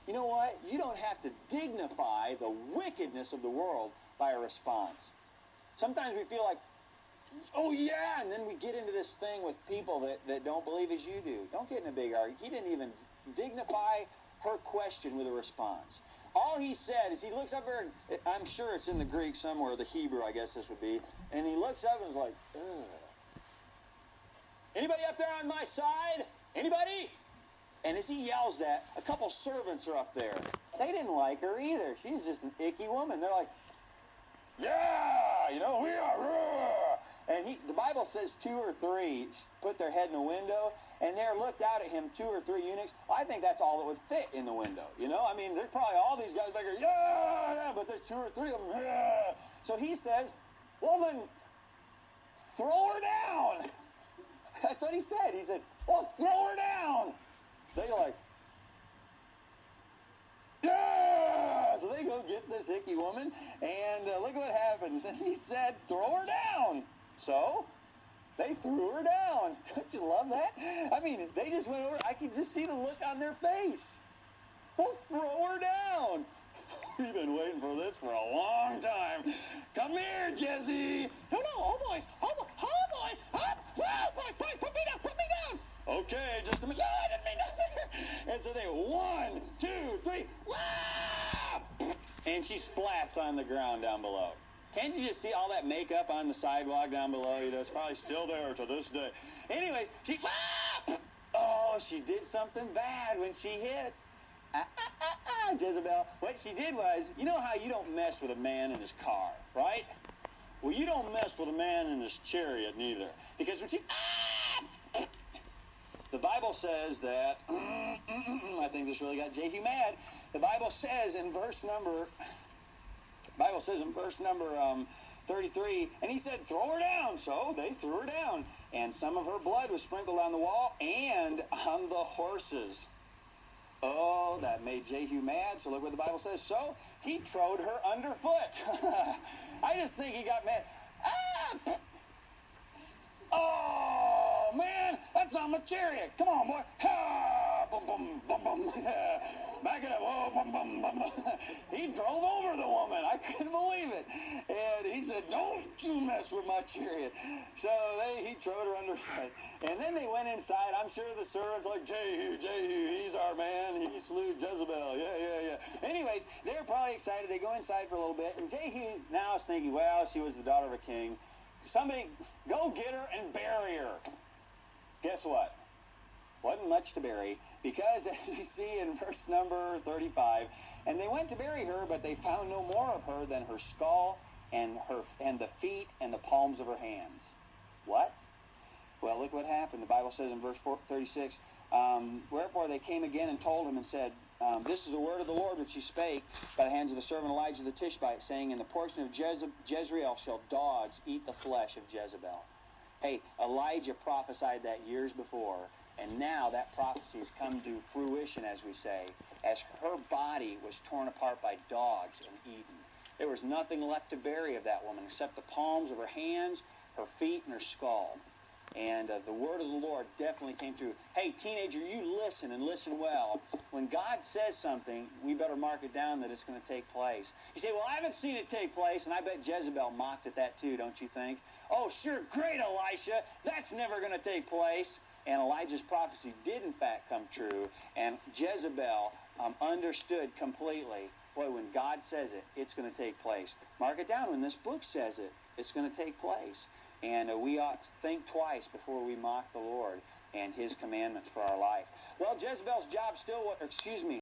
you know what? You don't have to dignify the wickedness of the world by a response. Sometimes we feel like, oh yeah, and then we get into this thing with people that don't believe as you do. Don't get in a big argument. He didn't even dignify her question with a response. All he said is he looks up there, and I'm sure it's in the Greek somewhere, the Hebrew I guess this would be, and he looks up and is like, ugh. Anybody up there on my side? Anybody? And as he yells that, a couple servants are up there. They didn't like her either. She's just an icky woman. They're like, yeah, you know, we are. And the Bible says 2 or 3 put their head in a window, and there looked out at him 2 or 3 eunuchs. I think that's all that would fit in the window, you know? I mean, there's probably all these guys back there, yeah, but there's 2 or 3 of them, yeah. So he says, well then, throw her down. That's what he said. He said, well, throw her down. They're like, yeah! So they go get this icky woman, and look at what happens. And he said, throw her down. So they threw her down. Don't you love that? I mean, they just went over. I can just see the look on their face. Well, throw her down. We've been waiting for this for a long time. Come here, Jesse. No, oh boys, put me down. Okay, just a minute. No, I didn't mean nothing. And so they 1, 2, 3, wah! And she splats on the ground down below. Can't you just see all that makeup on the sidewalk down below? You know, it's probably still there to this day. Anyways, she did something bad when she hit. Jezebel. What she did was, you know how you don't mess with a man in his car, right? Well, you don't mess with a man in his chariot neither. Because when she... The Bible says that... I think this really got Jehu mad. The Bible says in verse number 33, and he said, throw her down. So they threw her down. And some of her blood was sprinkled on the wall and on the horses. Oh, that made Jehu mad. So look what the Bible says. So he trode her underfoot. I just think he got mad. Oh, man, that's on my chariot. Come on, boy. Ha! Boom, boom, boom, boom. Back it up. Oh, boom, boom, boom, boom. He drove over the woman. I couldn't believe it. And he said, don't you mess with my chariot. So he trode her underfoot. And then they went inside. I'm sure the servants like, Jehu, he's our man. He slew Jezebel. Yeah. Anyways, they're probably excited. They go inside for a little bit. And Jehu now is thinking, well, she was the daughter of a king. Somebody go get her and bury her. Guess what? Wasn't much to bury, because as we see in verse number 35, and they went to bury her, but they found no more of her than her skull and the feet and the palms of her hands. What? Well, look what happened. The Bible says in verse 36, wherefore they came again and told him and said, this is the word of the Lord which he spake by the hands of the servant Elijah the Tishbite, saying, in the portion of Jezreel shall dogs eat the flesh of Jezebel. Hey, Elijah prophesied that years before, and now that prophecy has come to fruition, as we say, as her body was torn apart by dogs and eaten. There was nothing left to bury of that woman except the palms of her hands, her feet, and her skull. And the word of the Lord definitely came through. Hey, teenager, you listen and listen well. When God says something, we better mark it down that it's going to take place. You say, well, I haven't seen it take place, and I bet Jezebel mocked at that too, don't you think? Oh, sure, great, Elisha. That's never going to take place. And Elijah's prophecy did, in fact, come true. And Jezebel understood completely, boy, when God says it, it's going to take place. Mark it down. When this book says it, it's going to take place. And we ought to think twice before we mock the Lord and his commandments for our life. Well, Jezebel's job still,